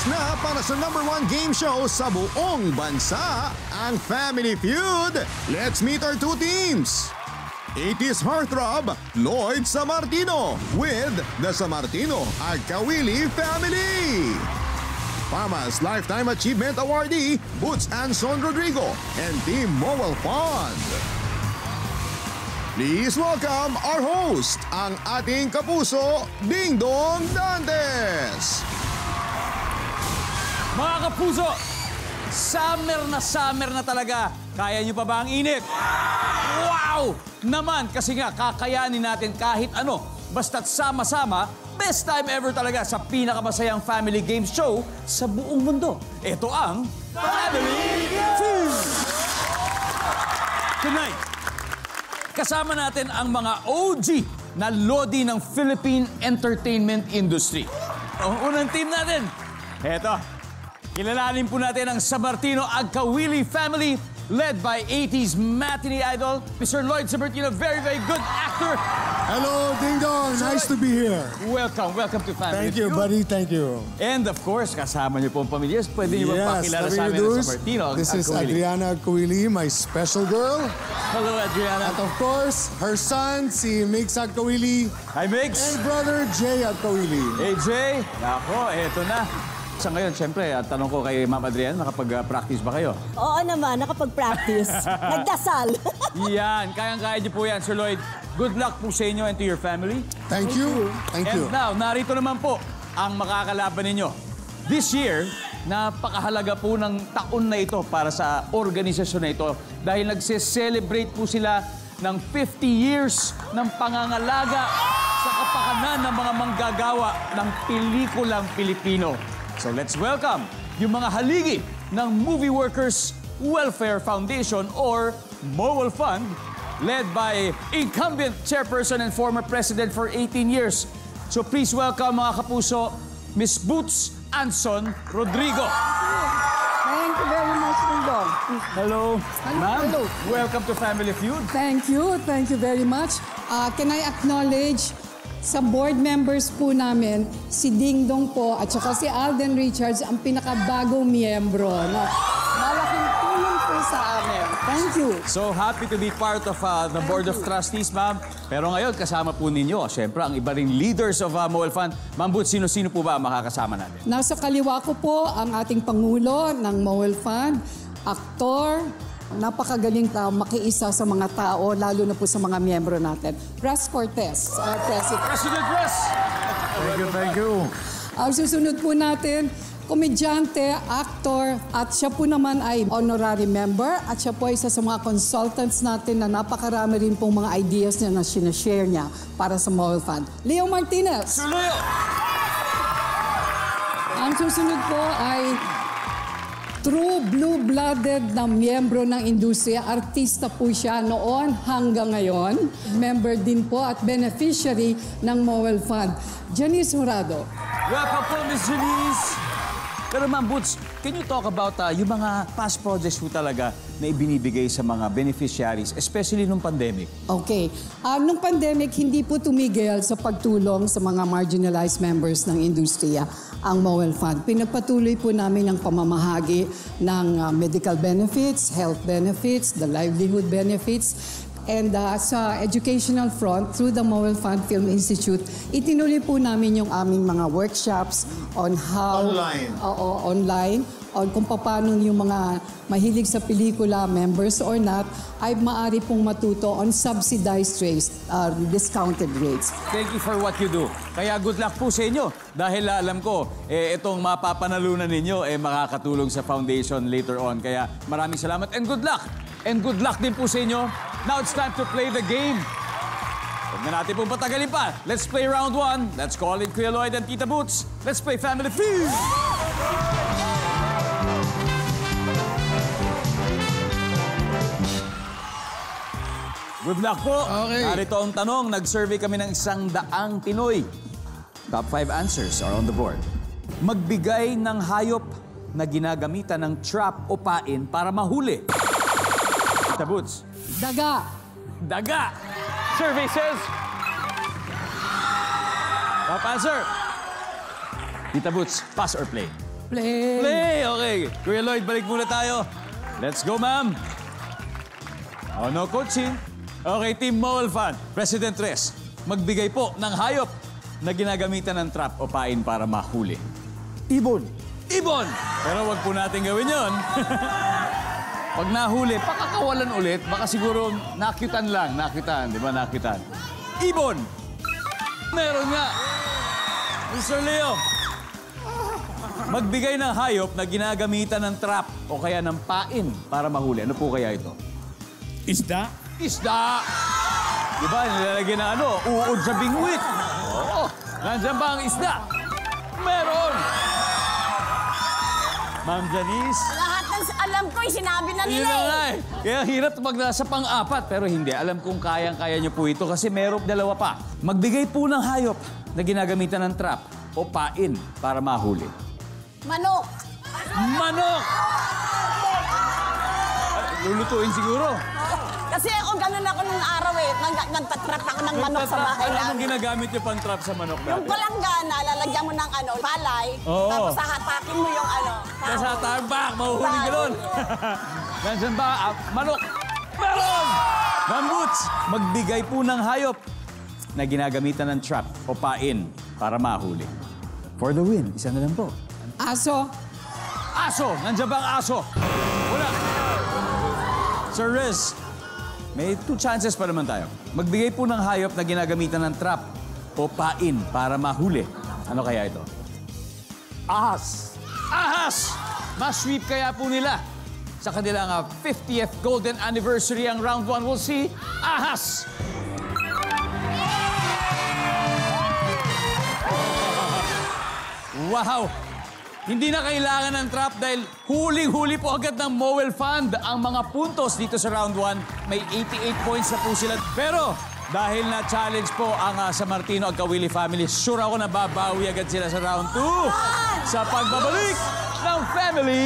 Oras na para sa #1 game show sa buong bansa, ang Family Feud. Let's meet our two teams. 80s heartthrob, Lloyd Sammartino with the Sammartino Agkawili family. Fama's Lifetime Achievement Awardee, Boots Anson Rodrigo and Team Mowel Fund. Please welcome our host, ang ating kapuso, Ding Dong Dantes. Mga kapuso, summer na talaga. Kaya niyo pa ba ang init? Wow! Naman, kasi nga kakayanin natin kahit ano. Basta't sama-sama, best time ever talaga sa pinakamasayang family game show sa buong mundo. Ito ang Family Feud! Tonight, kasama natin ang mga OG na lodi ng Philippine entertainment industry. Ang unang team natin, eto. Kilalanin po natin ang Sammartino Agkawili family led by 80s matinee idol, Mr. Lloyd Sammartino, very good actor. Hello, Ding Dong. Nice to be here. Welcome to Family Thank you, Feud. buddy. Thank you. And of course, kasama niyo po ang pamilya. Pwede niyo ba pakilala sa amin ang Sammartino Agkawili? This is Adriana Agkawili, my special girl. Hello, Adriana. At of course, her son, si Mix Agkawili. Hi, Mix. And brother, Jay Agkawili. Hey, Jay. Ako, eto na. Sa ngayon, siyempre, tanong ko kay Ma'am Adrian, nakapag-practice ba kayo? Oo naman, nakapag-practice. Nagdasal. Yan, kayang-kaya niyo po yan, Sir Lloyd. Good luck po sa inyo and to your family. Thank you. Thank you. And now, narito naman po ang makakalaban ninyo. This year, napakahalaga po ng taon na ito para sa organisasyon na ito dahil nagse-celebrate po sila ng 50 years ng pangangalaga sa kapakanan ng mga manggagawa ng pelikulang Pilipino. So let's welcome yung mga haligi ng Movie Workers Welfare Foundation or Mowel Fund, led by incumbent chairperson and former president for 18 years. So please welcome mga kapuso, Miss Boots Anson Rodrigo. Thank you very much, Ding Dong. Hello, ma'am. Hello. Welcome to Family Feud. Thank you very much. Can I acknowledge sa board members po namin, si Ding Dong po at saka si Alden Richards, ang pinakabagong miyembro. No? Malaking tulong po sa amin. Thank you. So happy to be part of the Board of Trustees, ma'am. Pero ngayon, kasama po ninyo, siyempre, ang iba ring leaders of Mowel Fund. Ma'am Boots, sino-sino po ba ang makakasama natin? Nasa kaliwa ko po ang ating Pangulo ng Mowel Fund, aktor, napakagaling makiisa sa mga tao, lalo na po sa mga miyembro natin. Pres Cortez, President Pres! Thank you. Ang susunod po natin, komedyante, actor, at siya po naman ay honorary member at siya po ay isa sa mga consultants natin na napakarami rin pong mga ideas niya na sinashare niya para sa Mowel Fund. Leo Martinez. Sir Leo! Ang susunod po ay true blue-blooded na miyembro ng industriya. Artista po siya noon hanggang ngayon. Member din po at beneficiary ng Mowel Fund. Janice Jurado. Welcome po, Miss Janice! Pero Ma'am Boots, can you talk about yung mga past projects po talaga na ibinibigay sa mga beneficiaries, especially nung pandemic? Okay. Nung pandemic, hindi po tumigil sa pagtulong sa mga marginalized members ng industriya ang Mowel Fund. Pinagpatuloy po namin ang pamamahagi ng medical benefits, health benefits, the livelihood benefits. And sa educational front, through the Mowel Fund Film Institute, itinuloy po namin yung aming mga workshops on how... Online. Online. On kung paano yung mga mahilig sa pelikula, members or not, ay maaari pong matuto on subsidized rates, discounted rates. Thank you for what you do. Kaya good luck po sa inyo. Dahil alam ko, itong mapapanalunan ninyo, makakatulong sa foundation later on. Kaya maraming salamat and good luck. And good luck din po sa inyo. Now it's time to play the game. Huwag na natin pong patagalin pa. Let's play round 1. Let's call in Kuya Lloyd and Tita Boots. Let's play Family Feud. Good luck po. Okay. Narito ang tanong. Nag-survey kami ng 100 Pinoy. Top 5 answers are on the board. Magbigay ng hayop na ginagamitan ng trap o pain para mahuli. Tita Boots. Daga. Daga. Survey says... Top answer. Tita Boots, pass or play? Play! Play! Okay. Kuya Lloyd, balik muna tayo. Let's go, ma'am. Oh, no coaching. Okay, Team Mowel Fan. President Tres, magbigay po ng hayop na ginagamitan ng trap o pain para mahuli. Ibon. Ibon! Pero wag po natin gawin yon. Pag nahuli, pakakawalan ulit, baka siguro nakitan lang. Nakitan, di ba? Nakitan. Ibon! Meron nga. Mr. Leo, magbigay ng hayop na ginagamitan ng trap o kaya ng pain para mahuli. Ano po kaya ito? Isda. Isda! Di ba? Nilalagyan na ano? Uod sa bingwit. Oo. Nandiyan ba ang isda? Meron! Ma'am Janice? Lahat ng alam ko, sinabi na Yun nila na eh. nga eh. Kaya hirap pag nasa pang-apat. Pero hindi. Alam kong kayang-kaya niyo po ito kasi meron dalawa pa. Magbigay po ng hayop na ginagamitan ng trap o pain para mahuli. Manok. Manok! Lulutuin siguro. Kasi ako ganun ako nung araw eh. Nagtatrap ako ng manok sa bahay Anong namin. ginagamit niyo pang trap sa manok Yung dati? palanggana, lalagyan mo ng ano, palay. Oo. Tapos hahatakin mo yung ano. Nasa tarbak, mahuhuli ka nun. Nandiyan ba? Manok! Meron! Ma'am Boots, magbigay po ng hayop na ginagamitan ng trap o pain para mahuli. For the win, isa na lang po. Aso. Aso! Nandiyan ba ang aso? Wala. Sir Riz, may 2 chances pa naman tayo. Magbigay po ng hayop na ginagamitan ng trap o pain para mahuli. Ano kaya ito? Ahas. Ahas! Mas-sweep kaya po nila. Sa kanilang 50th Golden Anniversary ang Round 1. We'll see. Ahas! Wow! Hindi na kailangan ng trap dahil huling-huli po agad ng Mowel Fund ang mga puntos dito sa Round 1. May 88 points na po sila. Pero dahil na-challenge po ang San Martino at Kawili family, sure ako na babawi agad sila sa Round 2 sa pagbabalik ng Family